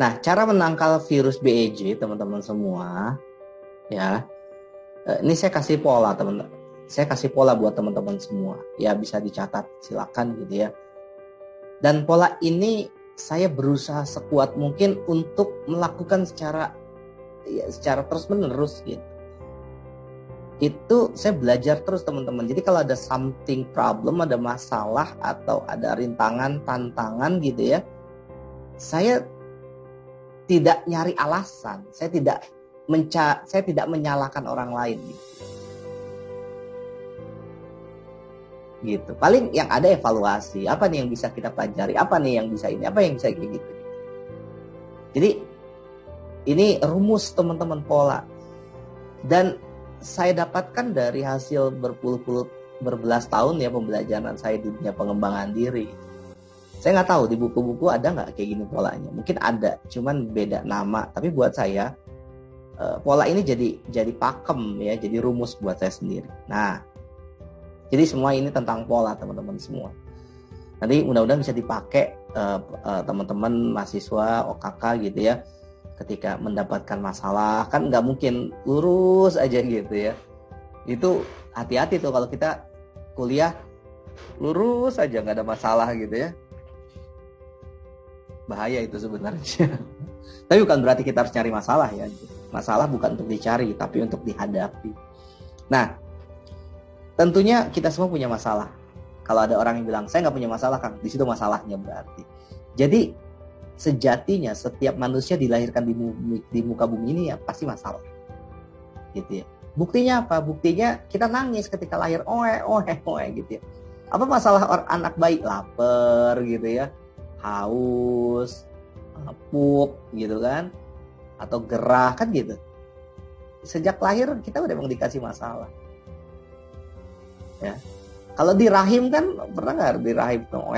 Nah, cara menangkal virus BEJ, teman-teman semua, ya. Ini saya kasih pola, teman-teman. Saya kasih pola buat teman-teman semua. Ya, bisa dicatat, silakan gitu ya. Dan pola ini saya berusaha sekuat mungkin untuk melakukan secara terus-menerus gitu. Itu saya belajar terus, teman-teman. Jadi kalau ada something problem, ada masalah atau ada rintangan, tantangan gitu ya, saya tidak nyari alasan, saya tidak menyalahkan orang lain gitu. Paling yang ada evaluasi, apa nih yang bisa kita pelajari, apa nih yang bisa ini, apa yang bisa kayak gitu. Jadi ini rumus, teman-teman, pola. Dan saya dapatkan dari hasil berbelas tahun ya pembelajaran saya di dunia pengembangan diri. Saya nggak tahu di buku-buku ada nggak kayak gini polanya. Mungkin ada, cuman beda nama. Tapi buat saya pola ini jadi pakem ya, jadi rumus buat saya sendiri. Nah, jadi semua ini tentang pola, teman-teman semua. Nanti mudah-mudahan bisa dipakai teman-teman mahasiswa OKK gitu ya. Ketika mendapatkan masalah, kan nggak mungkin lurus aja gitu ya. Itu hati-hati tuh kalau kita kuliah lurus aja nggak ada masalah gitu ya. Bahaya itu sebenarnya. Tapi bukan berarti kita harus cari masalah ya. Masalah bukan untuk dicari, tapi untuk dihadapi. Nah, tentunya kita semua punya masalah. Kalau ada orang yang bilang, saya nggak punya masalah, Kang, di situ masalahnya berarti. Jadi, sejatinya setiap manusia dilahirkan di muka bumi ini ya pasti masalah. Gitu ya. Buktinya apa? Buktinya kita nangis ketika lahir, gitu ya. Apa masalah anak bayi? Lapar gitu ya. Haus, pup gitu kan, atau gerah kan gitu. Sejak lahir kita udah emang dikasih masalah ya. Kalau di rahim kan pernah nggak di rahim tuh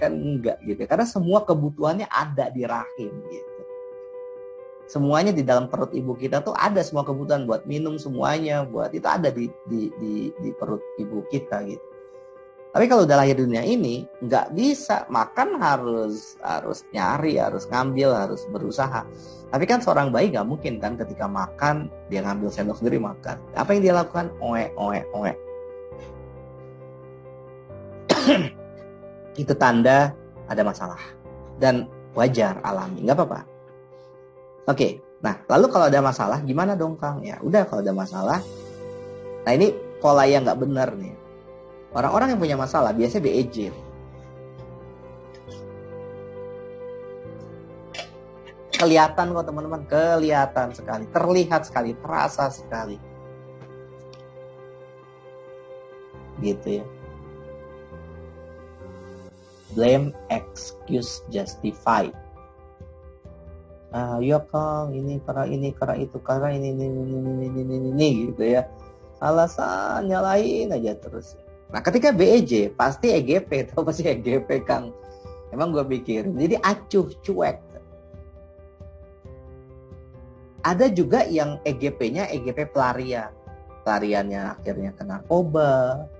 kan enggak gitu, karena semua kebutuhannya ada di rahim gitu. Semuanya di dalam perut ibu kita tuh ada semua kebutuhan, buat minum semuanya, buat itu ada di perut ibu kita gitu. Tapi kalau udah lahir dunia ini nggak bisa makan, harus nyari, harus ngambil, harus berusaha. Tapi kan seorang bayi nggak mungkin kan ketika makan dia ngambil sendok sendiri makan. Apa yang dia lakukan? Oe. Itu tanda ada masalah dan wajar, alami, nggak apa-apa. Oke, nah lalu kalau ada masalah gimana dong, Kang? Ya udah, kalau ada masalah, nah ini pola yang nggak benar nih. Orang-orang yang punya masalah biasanya BEJ. Kelihatan kok, teman-teman, kelihatan sekali, terlihat sekali, terasa sekali, gitu ya. Blame, excuse, justify. Ya Kang, ini karena itu, karena ini gitu ya. Alasan nyalain aja terus. Nah, ketika BEJ pasti EGP, tahu pasti EGP, Kang. Emang gue pikir, jadi acuh, cuek. Ada juga yang EGP-nya EGP pelarian. Pelariannya akhirnya ke narkoba,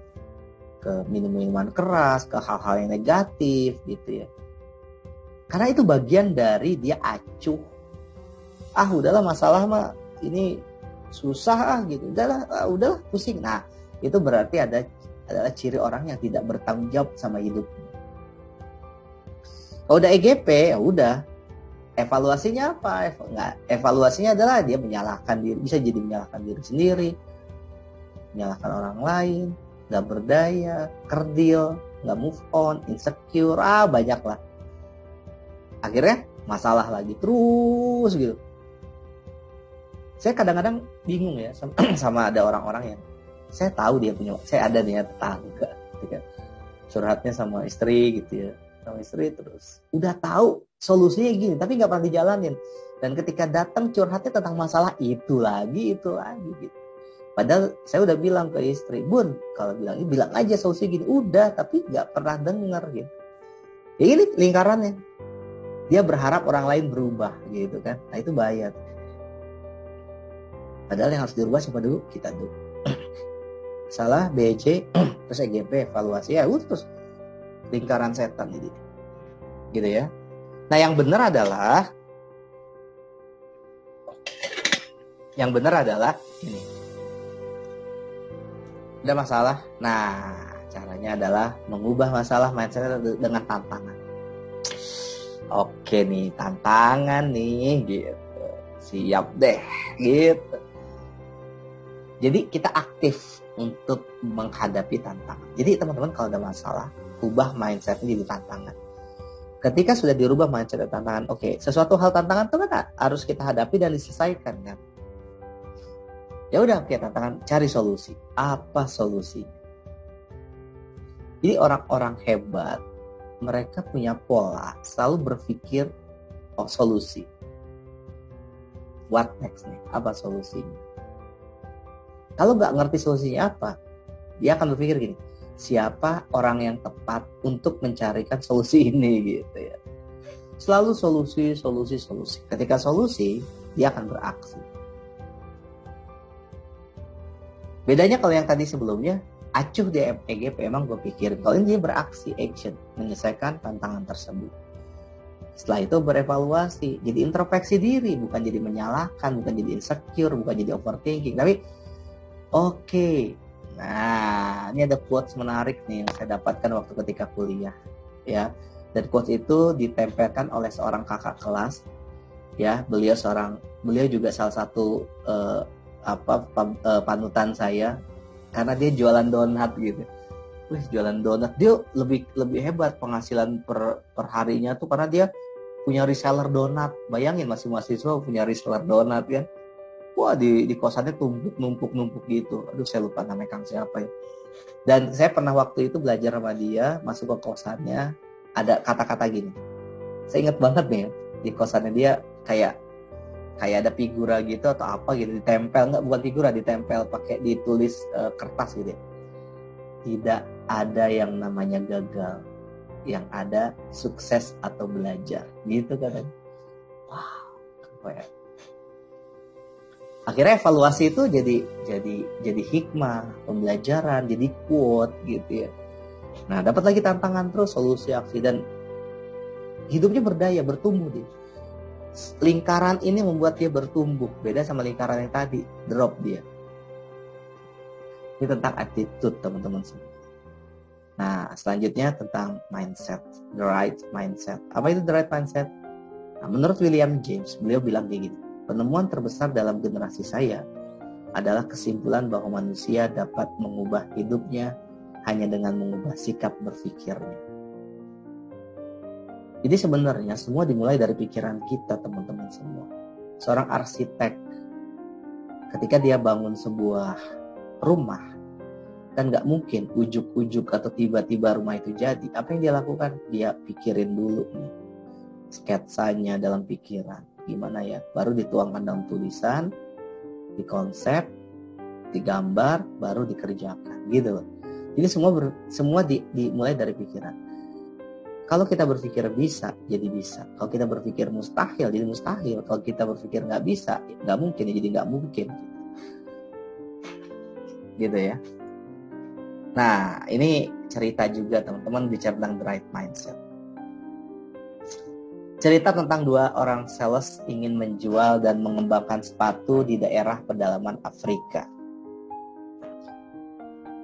ke minuman keras, ke hal-hal yang negatif gitu ya. Karena itu bagian dari dia acuh. Udahlah masalah mah ini susah gitu. Udahlah pusing. Nah, itu berarti adalah ciri orang yang tidak bertanggung jawab sama hidupnya. Kalau udah EGP, ya udah. Evaluasinya apa? Evaluasinya adalah dia menyalahkan diri, bisa jadi menyalahkan diri sendiri, menyalahkan orang lain, nggak berdaya, kerdil, nggak move on, insecure, banyak lah. Akhirnya masalah lagi terus gitu. Saya kadang-kadang bingung ya sama ada orang-orang yang saya tahu dia punya, saya ada nih tetangga gitu kan, curhatnya sama istri gitu ya, sama istri terus udah tahu solusinya gini tapi nggak pernah dijalanin, dan ketika datang curhatnya tentang masalah itu lagi gitu. Padahal saya udah bilang ke istri, Bun, kalau bilang aja solusi gini, udah, tapi nggak pernah denger gitu. Ya ini lingkarannya, dia berharap orang lain berubah gitu kan. Nah itu bahaya. Padahal yang harus dirubah siapa dulu? Kita dulu. Salah, BEJ, terus EGP, evaluasi, ya terus lingkaran setan ini, gitu ya. Nah yang benar adalah Yang benar adalah ini. Ada masalah. Nah, caranya adalah mengubah masalah mindset dengan tantangan. Oke nih, tantangan nih gitu. Siap deh gitu. Jadi kita aktif untuk menghadapi tantangan. Jadi teman-teman kalau ada masalah, ubah mindsetnya jadi tantangan. Ketika sudah dirubah mindset dan tantangan, oke, sesuatu hal tantangan itu kan harus kita hadapi dan diselesaikan kan. Ya udah, oke, tantangan, cari solusi. Apa solusi? Jadi orang-orang hebat, mereka punya pola selalu berpikir solusi. What next nih? Apa solusinya? Kalau nggak ngerti solusinya apa, dia akan berpikir gini, siapa orang yang tepat untuk mencarikan solusi ini gitu ya. Selalu solusi. Ketika solusi, dia akan beraksi. Bedanya kalau yang tadi sebelumnya, acuh di EGP, emang gue pikirin. Kalau ini dia beraksi, action, menyelesaikan tantangan tersebut. Setelah itu berevaluasi, jadi introspeksi diri, bukan jadi menyalahkan, bukan jadi insecure, bukan jadi overthinking, tapi oke. Nah, ini ada quotes menarik nih yang saya dapatkan waktu ketika kuliah, ya. Dan quotes itu ditempelkan oleh seorang kakak kelas, ya. Beliau juga salah satu panutan saya karena dia jualan donat gitu. Wih, jualan donat dia lebih hebat penghasilan per harinya tuh karena dia punya reseller donat. Bayangin masih mahasiswa punya reseller donat kan. Wah, di kosannya numpuk gitu. Aduh, saya lupa namanya Kang siapa ya. Dan saya pernah waktu itu belajar sama dia, masuk ke kosannya, ada kata-kata gini. Saya ingat banget nih, di kosannya dia kayak ada figura gitu atau apa gitu ditempel, bukan figura, ditempel pakai ditulis kertas gitu. Tidak ada yang namanya gagal, yang ada sukses atau belajar gitu kan. Wow, ya. Akhirnya evaluasi itu jadi hikmah, pembelajaran, jadi quote gitu ya. Nah, dapat lagi tantangan terus, solusi, aksi, dan hidupnya berdaya, bertumbuh dia. Lingkaran ini membuat dia bertumbuh, beda sama lingkaran yang tadi, drop dia. Ini tentang attitude teman-teman semua. Nah, selanjutnya tentang mindset, the right mindset. Apa itu the right mindset? Nah, menurut William James, beliau bilang kayak gini, penemuan terbesar dalam generasi saya adalah kesimpulan bahwa manusia dapat mengubah hidupnya hanya dengan mengubah sikap berpikirnya. Jadi sebenarnya semua dimulai dari pikiran kita, teman-teman semua. Seorang arsitek, ketika dia bangun sebuah rumah, kan nggak mungkin ujuk-ujuk atau tiba-tiba rumah itu jadi. Apa yang dia lakukan? Dia pikirin dulu nih, sketsanya dalam pikiran. Gimana ya? Baru dituangkan dalam tulisan, dikonsep, digambar, baru dikerjakan. Gitu loh. Jadi semua dimulai dari pikiran. Kalau kita berpikir bisa, jadi bisa. Kalau kita berpikir mustahil, jadi mustahil. Kalau kita berpikir nggak bisa, nggak mungkin, jadi nggak mungkin. Gitu ya. Nah, ini cerita juga teman-teman bicara tentang the right mindset. Cerita tentang dua orang sales ingin menjual dan mengembangkan sepatu di daerah pedalaman Afrika.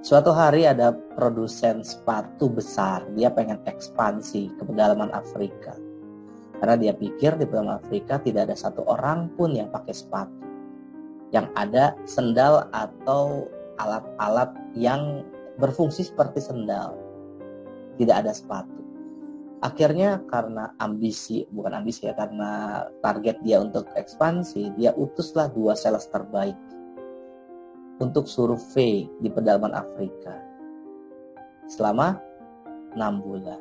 Suatu hari ada produsen sepatu besar, dia pengen ekspansi ke pedalaman Afrika. Karena dia pikir di pedalaman Afrika tidak ada satu orang pun yang pakai sepatu. Yang ada sendal atau alat-alat yang berfungsi seperti sendal. Tidak ada sepatu. Akhirnya karena karena target dia untuk ekspansi, dia utuslah dua sales terbaik untuk survei di pedalaman Afrika selama 6 bulan.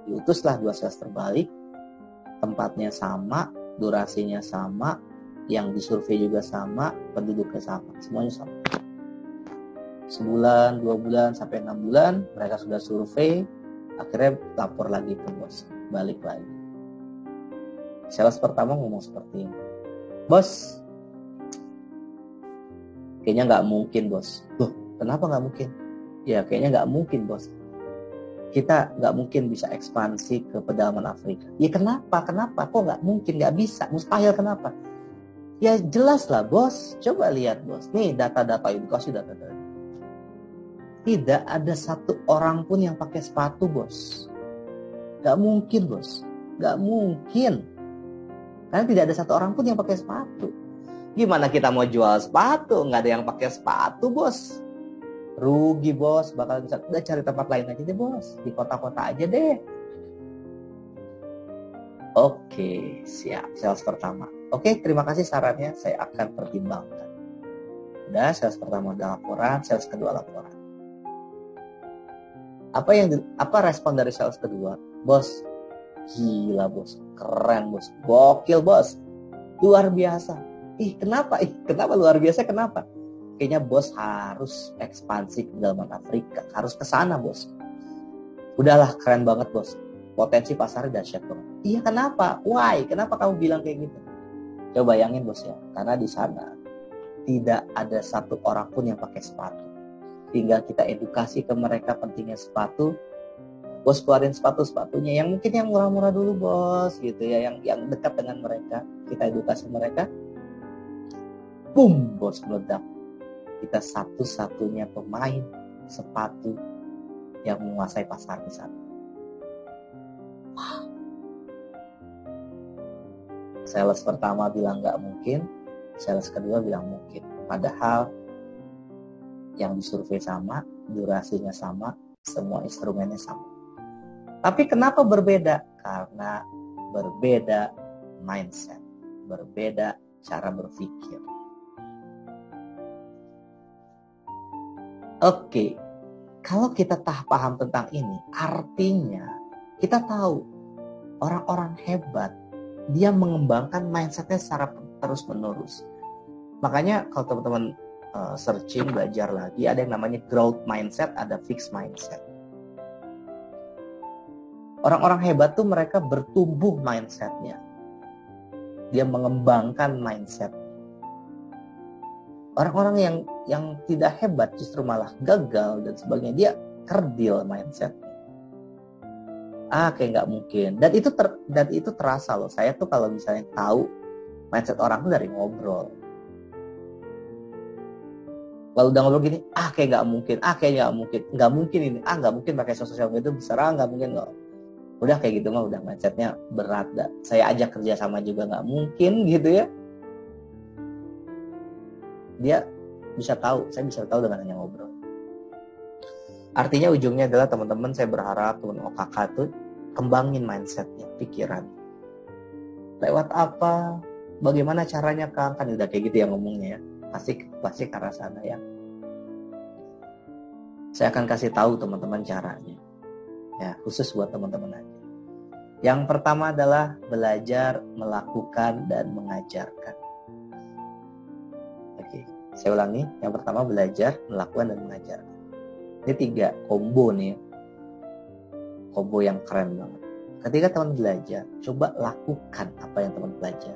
Diutuslah dua sales terbaik, tempatnya sama, durasinya sama, yang disurvei juga sama, penduduknya sama, semuanya sama. Sebulan, 2 bulan, sampai 6 bulan, mereka sudah survei, akhirnya lapor lagi ke bos, balik lagi. Sales pertama ngomong seperti ini, bos, kayaknya nggak mungkin bos. Loh, kenapa nggak mungkin? Ya kayaknya nggak mungkin bos. Kita nggak mungkin bisa ekspansi ke pedalaman Afrika. Ya kenapa? Kok nggak mungkin? Nggak bisa? Mustahil kenapa? Ya jelas lah bos, coba lihat bos. Nih data-data edukasi, data-data. Tidak ada satu orang pun yang pakai sepatu bos. Gak mungkin bos, gak mungkin. Karena tidak ada satu orang pun yang pakai sepatu. Gimana kita mau jual sepatu? Gak ada yang pakai sepatu bos. Rugi bos, bakal bisa. Udah cari tempat lain aja deh bos. Di kota-kota aja deh. Oke, siap. Sales pertama. Oke, terima kasih sarannya. Saya akan pertimbangkan. Udah, sales pertama udah laporan, sales kedua laporan. Apa respon dari sales kedua? Bos, gila bos, keren bos, gokil bos, luar biasa. Kenapa luar biasa? Kenapa? Kayaknya bos harus ekspansi ke dalam Afrika, harus ke sana bos. Udahlah, keren banget bos. Potensi pasarnya dahsyat banget. Iya, kenapa? Why? Kenapa kamu bilang kayak gitu? Coba bayangin bos ya, karena di sana tidak ada satu orang pun yang pakai sepatu. Tinggal kita edukasi ke mereka pentingnya sepatu. Bos keluarin sepatunya yang mungkin yang murah-murah dulu bos, gitu ya, yang dekat dengan mereka. Kita edukasi mereka. Boom, bos meledak. Kita satu-satunya pemain sepatu yang menguasai pasar di sana. Sales pertama bilang nggak mungkin, sales kedua bilang mungkin. Padahal yang disurvei sama, durasinya sama, semua instrumennya sama. Tapi kenapa berbeda? Karena berbeda mindset, berbeda cara berpikir. Oke, kalau kita paham tentang ini, artinya kita tahu orang-orang hebat, dia mengembangkan mindsetnya secara terus-menerus. Makanya kalau teman-teman searching, belajar lagi, ada yang namanya growth mindset, ada fixed mindset. Orang-orang hebat tuh mereka bertumbuh mindsetnya. Dia mengembangkan mindset. Orang-orang yang tidak hebat justru malah gagal dan sebagainya. Dia kerdil mindset. Kayak nggak mungkin. Dan itu terasa loh. Saya tuh kalau misalnya tahu mindset orang tuh dari ngobrol. Kalau udah ngobrol gini, kayak nggak mungkin, nggak mungkin ini, nggak mungkin pakai sosial media besar, nggak mungkin nggak. Udah kayak gitu mah udah mindsetnya berat. Saya ajak kerja sama juga nggak mungkin gitu ya. Dia bisa tahu, saya bisa tahu dengan hanya ngobrol. Artinya ujungnya adalah teman-teman, saya berharap teman OKK tuh kembangin mindsetnya, pikiran. Lewat apa? Bagaimana caranya Kang? Kan udah kayak gitu ya ngomongnya ya. Pasti ke arah sana ya. Saya akan kasih tahu teman-teman caranya. Ya, khusus buat teman-teman aja. Yang pertama adalah belajar, melakukan, dan mengajarkan. Oke, saya ulangi. Yang pertama belajar, melakukan, dan mengajarkan. Ini 3 combo nih. Combo yang keren banget. Ketika teman belajar, coba lakukan apa yang teman belajar.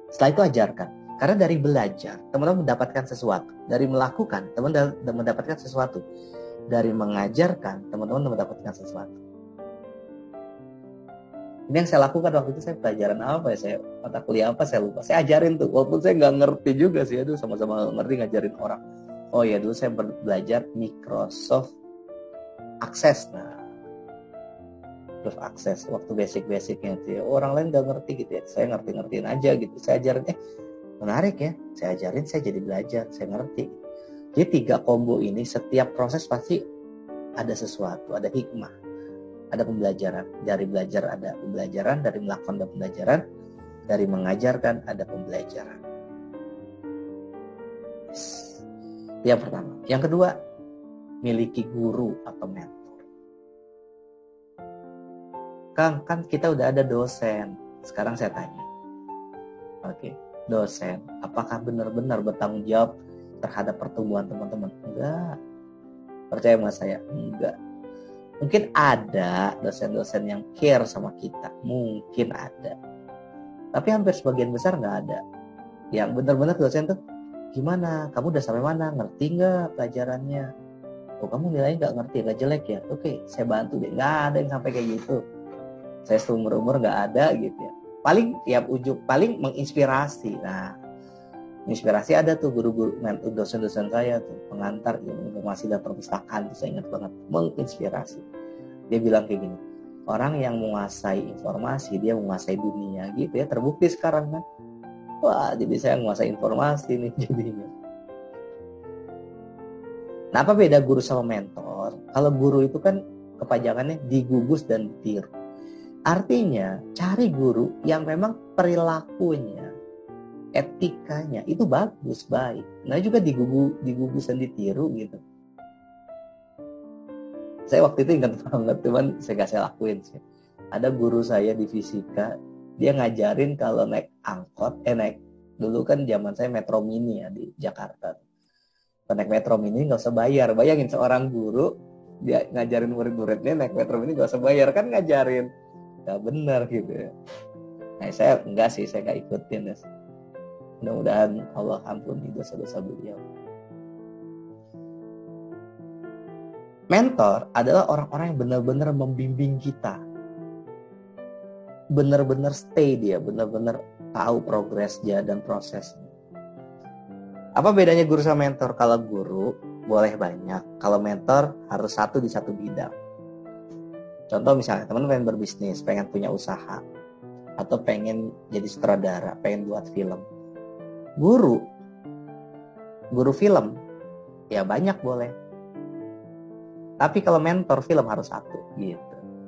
Setelah itu ajarkan. Karena dari belajar, teman-teman mendapatkan sesuatu. Dari melakukan, teman-teman mendapatkan sesuatu. Dari mengajarkan, teman-teman mendapatkan sesuatu. Ini yang saya lakukan waktu itu. Saya pelajaran apa ya? Saya mata kuliah apa saya lupa. Saya ajarin tuh. Walaupun saya nggak ngerti juga sih. Aduh, sama-sama ngerti ngajarin orang. Oh ya, dulu saya belajar Microsoft Access. Nah, Microsoft Access waktu basic-basicnya itu ya. Orang lain nggak ngerti gitu ya. Saya ngertiin aja gitu. Saya ajarin, menarik ya. Saya ajarin, saya jadi belajar, saya ngerti. Jadi 3 combo ini setiap proses pasti ada sesuatu, ada hikmah, ada pembelajaran. Dari belajar ada pembelajaran, dari melakukan ada pembelajaran, dari mengajarkan ada pembelajaran. Yang pertama. Yang kedua, miliki guru atau mentor. Kang, kan kita udah ada dosen. Sekarang saya tanya. Oke, dosen, apakah benar-benar bertanggung jawab terhadap pertumbuhan teman-teman? Enggak. Percaya sama saya? Enggak. Mungkin ada dosen-dosen yang care sama kita. Mungkin ada. Tapi hampir sebagian besar nggak ada. Yang benar-benar dosen tuh, gimana? Kamu udah sampai mana? Ngerti nggak pelajarannya? Oh, kamu nilainya nggak ngerti, nggak jelek ya? Oke, saya bantu deh. Nggak ada yang sampai kayak gitu. Saya seumur-umur nggak ada gitu ya. paling tiap ujung paling menginspirasi. Nah, inspirasi ada tuh guru-guru, dosen-dosen saya tuh, pengantar ilmu informasi dan perpustakaan tuh, saya ingat banget, menginspirasi. Dia bilang kayak gini, orang yang menguasai informasi, dia menguasai dunia gitu ya, terbukti sekarang kan. Wah, jadi saya menguasai informasi nih jadinya. Nah, apa beda guru sama mentor? Kalau guru itu kan kepanjangannya digugus dan ditiru. Artinya, cari guru yang memang perilakunya, etikanya itu bagus, baik. Nah, juga digugus dan ditiru gitu. Saya waktu itu ingat banget, cuman saya gak saya lakuin sih. Ada guru saya di fisika, dia ngajarin kalau naik angkot, dulu kan zaman saya Metro Mini ya di Jakarta. Kalau naik Metro Mini gak usah bayar. Bayangin seorang guru, dia ngajarin murid-muridnya naik Metro Mini gak usah bayar, kan ngajarin. Gak benar gitu ya. Nah, saya enggak sih, saya gak ikutin ya. Mudah-mudahan Allah ampuni dosa-dosa beliau. Mentor adalah orang-orang yang benar-benar membimbing kita. Benar-benar stay dia, benar-benar tahu progresnya dan prosesnya. Apa bedanya guru sama mentor? Kalau guru boleh banyak, kalau mentor harus satu di satu bidang. Contoh misalnya teman pengen berbisnis, pengen punya usaha, atau pengen jadi sutradara, pengen buat film. Guru film, ya banyak boleh. Tapi kalau mentor film harus satu gitu.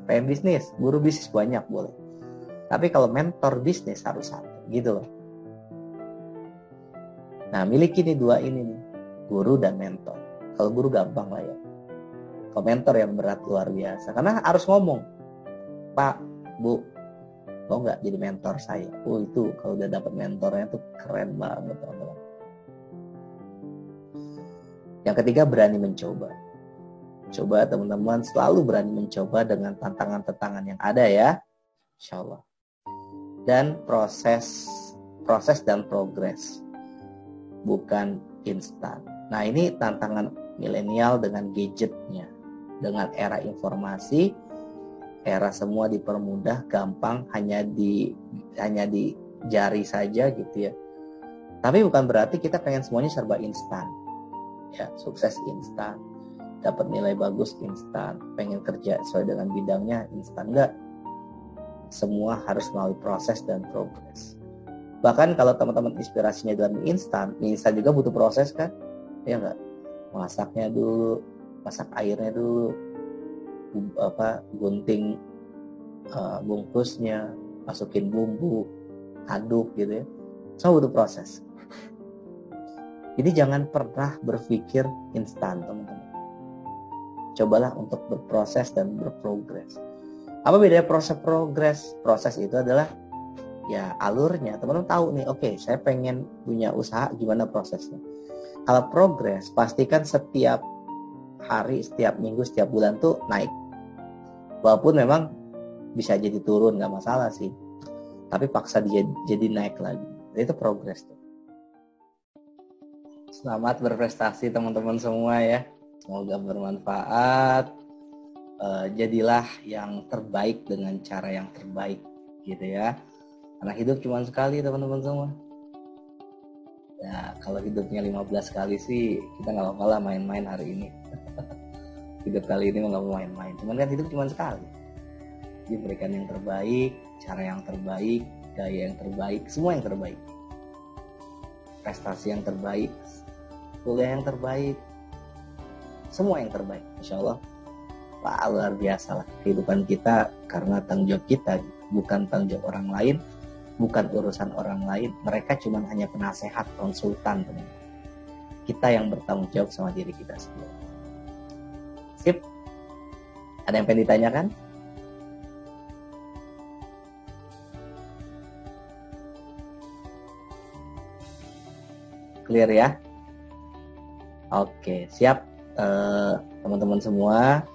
Pengen bisnis, guru bisnis banyak boleh. Tapi kalau mentor bisnis harus satu gitu loh. Nah, miliki nih dua ini nih, guru dan mentor. Kalau guru gampang lah ya. Kalau mentor yang berat luar biasa. Karena harus ngomong, Pak, Bu, mau nggak jadi mentor saya? Oh, itu kalau udah dapat mentornya tuh keren banget teman-teman. Yang ketiga, berani mencoba. Coba teman-teman selalu berani mencoba dengan tantangan-tantangan yang ada ya, insya Allah. Dan proses dan progres, bukan instan. Nah, ini tantangan milenial dengan gadgetnya, dengan era informasi, era semua dipermudah, gampang, hanya di jari saja gitu ya. Tapi bukan berarti kita pengen semuanya serba instan. Ya, sukses instan, dapat nilai bagus instan, pengen kerja sesuai dengan bidangnya instan, enggak. Semua harus melalui proses dan progres. Bahkan kalau teman-teman inspirasinya dalam mie instan juga butuh proses kan, ya enggak? Masaknya dulu, masak airnya dulu, gunting bungkusnya, masukin bumbu, aduk gitu ya. Semua butuh proses. Jadi jangan pernah berpikir instan, teman-teman. Cobalah untuk berproses dan berprogres. Apa bedanya proses progres? Proses itu adalah ya alurnya. Teman-teman tahu nih, oke, saya pengen punya usaha, gimana prosesnya. Kalau progres, pastikan setiap hari, setiap minggu, setiap bulan tuh naik. Walaupun memang bisa jadi turun, nggak masalah sih. Tapi paksa dia jadi naik lagi. Itu progres tuh. Selamat berprestasi teman-teman semua ya. Semoga bermanfaat. Jadilah yang terbaik dengan cara yang terbaik gitu ya. Karena hidup cuma sekali teman-teman semua. Ya, kalau hidupnya 15 kali sih kita nggak apa-apa lah main-main hari ini. Hidup kali ini nggak mau main-main. Cuman kan hidup cuma sekali. Jadi berikan yang terbaik, cara yang terbaik, gaya yang terbaik, semua yang terbaik. Prestasi yang terbaik, kuliah yang terbaik, semua yang terbaik. Insya Allah, Pak, luar biasa lah kehidupan kita karena tanggung jawab kita, bukan tanggung jawab orang lain, bukan urusan orang lain. Mereka cuma hanya penasehat, konsultan, teman. Kita yang bertanggung jawab sama diri kita sendiri. Sip. Ada yang pengen ditanyakan? Clear ya? Oke, siap teman-teman semua.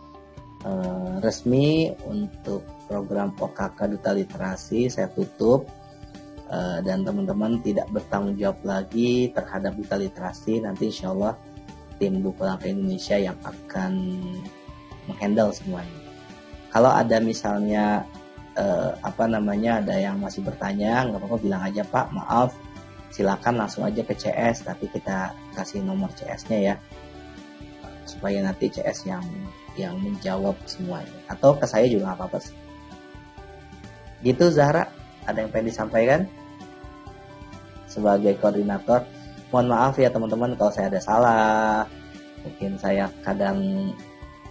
Resmi untuk program OKK Duta Literasi saya tutup, dan teman-teman tidak bertanggung jawab lagi terhadap Duta Literasi. Nanti insya Allah tim Buku Langka Indonesia yang akan menghandle semuanya. Kalau ada misalnya ada yang masih bertanya, nggak apa-apa bilang aja Pak, maaf, silakan langsung aja ke CS, tapi kita kasih nomor CS-nya ya, supaya nanti CS yang menjawab semuanya, atau ke saya juga nggak apa-apa sih. Gitu Zahra, ada yang pengen disampaikan sebagai koordinator? Mohon maaf ya teman-teman kalau saya ada salah, mungkin saya kadang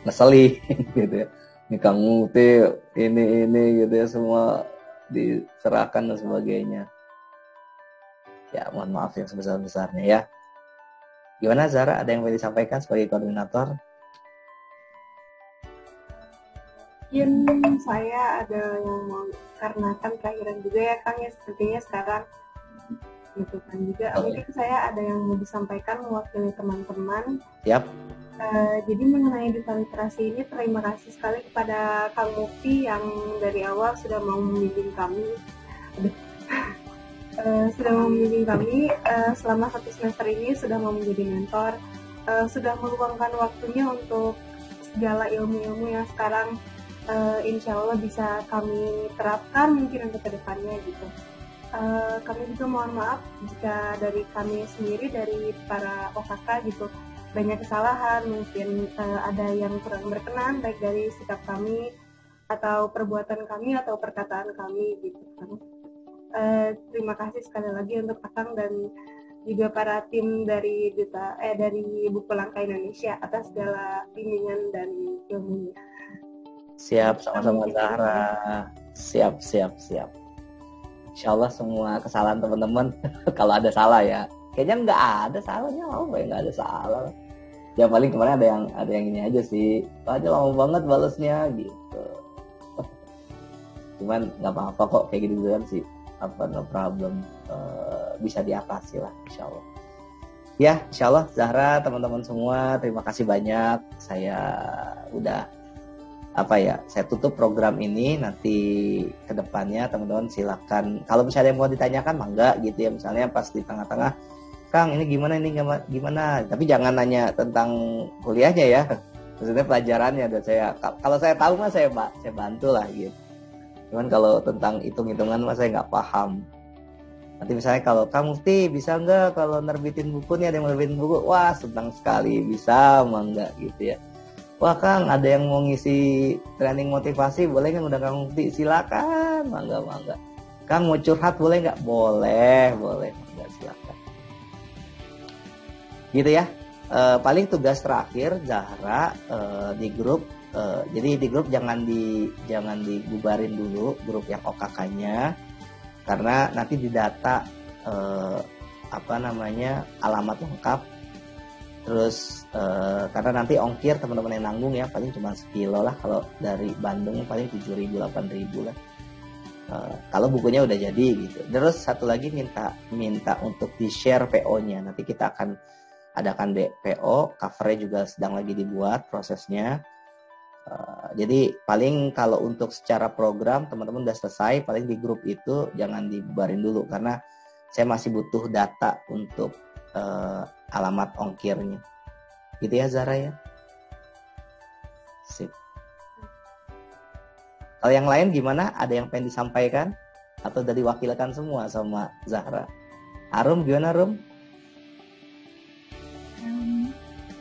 ngeselin gitu ya, ini Kang Mukti ini gitu ya, semua diserahkan dan sebagainya. Ya mohon maaf yang sebesar-besarnya ya. Gimana Zara, ada yang mau disampaikan sebagai koordinator? Mungkin saya ada yang mau, karena kan kelahiran juga ya Kang ya, sepertinya sekarang gitu kan juga. Mungkin saya ada yang mau disampaikan mewakili teman-teman. Siap. Jadi mengenai duta literasi ini, terima kasih sekali kepada Kang Mukti yang dari awal sudah mau membimbing kami. Sudah membimbing kami selama 1 semester ini, sudah mau menjadi mentor, sudah meluangkan waktunya untuk segala ilmu-ilmu yang sekarang insya Allah bisa kami terapkan mungkin untuk kedepannya gitu. Kami juga mohon maaf jika dari kami sendiri, dari para OKK gitu, banyak kesalahan, mungkin ada yang kurang berkenan baik dari sikap kami atau perbuatan kami atau perkataan kami gitu kan. Terima kasih sekali lagi untuk Akang dan juga para tim dari Buku Langkah Indonesia atas segala bimbingan dan ilmunya. Siap, sama-sama Zahra. Siap. Insya Allah semua kesalahan teman-teman kalau ada salah ya, kayaknya nggak ada salahnya, apa ya, nggak ada salah ya, paling kemarin ada yang ini aja sih, aja lama banget balesnya gitu. Cuman nggak apa-apa kok, kayak gitu kan sih, no problem, bisa diatasi lah insya Allah ya. Insya Allah Zahra, teman-teman semua, terima kasih banyak. Saya udah saya tutup program ini. Nanti kedepannya teman-teman silakan, kalau misalnya mau ditanyakan mangga gitu ya, misalnya pas di tengah-tengah, Kang ini gimana, tapi jangan nanya tentang kuliahnya ya, maksudnya pelajarannya. Dan kalau saya tahu mah saya bantu lah gitu. Cuman kalau tentang hitung-hitungan mah saya nggak paham. Nanti misalnya kalau Kang Mufti bisa nggak kalau nerbitin buku nih, ada yang nerbitin buku, wah senang sekali, bisa mangga gitu ya. Wah Kang, ada yang mau ngisi training motivasi, boleh nggak? Udah Kang Mufti, silakan, mangga. Kang mau curhat boleh nggak? Boleh, mangga, silakan. Gitu ya. Paling tugas terakhir Zahra di grup. Jadi di grup jangan dibubarin dulu grup yang OKK-nya, karena nanti didata alamat lengkap. Terus karena nanti ongkir teman-teman yang nanggung ya, paling cuma sekilo lah, kalau dari Bandung paling 7.000 8.000 lah, kalau bukunya udah jadi gitu. Terus satu lagi minta untuk di share PO-nya, nanti kita akan adakan PO, covernya juga sedang lagi dibuat prosesnya. Jadi paling kalau untuk secara program teman-teman udah selesai, paling di grup itu jangan dibubarin dulu, karena saya masih butuh data untuk alamat ongkirnya gitu ya Zara ya. Sip. Kalau yang lain gimana, ada yang pengen disampaikan atau udah diwakilkan semua sama Zahra? Arum gimana Rum?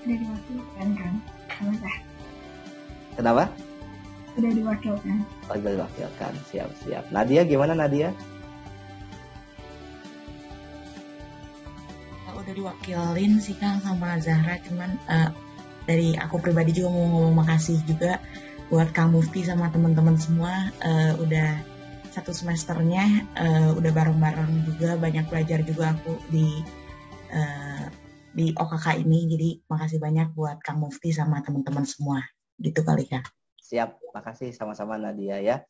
Sudah diwakilkan kan sama Zahra. Kenapa? Sudah diwakilkan. Oh, sudah diwakilkan, siap. Nadia gimana Nadia? Udah diwakilin sih Kang sama Zahra, cuman dari aku pribadi juga mau ngomong makasih juga buat Kang Mufti sama teman-teman semua, udah 1 semesternya udah bareng-bareng juga, banyak belajar juga aku di OKK ini. Jadi makasih banyak buat Kang Mufti sama teman-teman semua, gitu kali Kak. Siap, makasih sama-sama Nadia ya.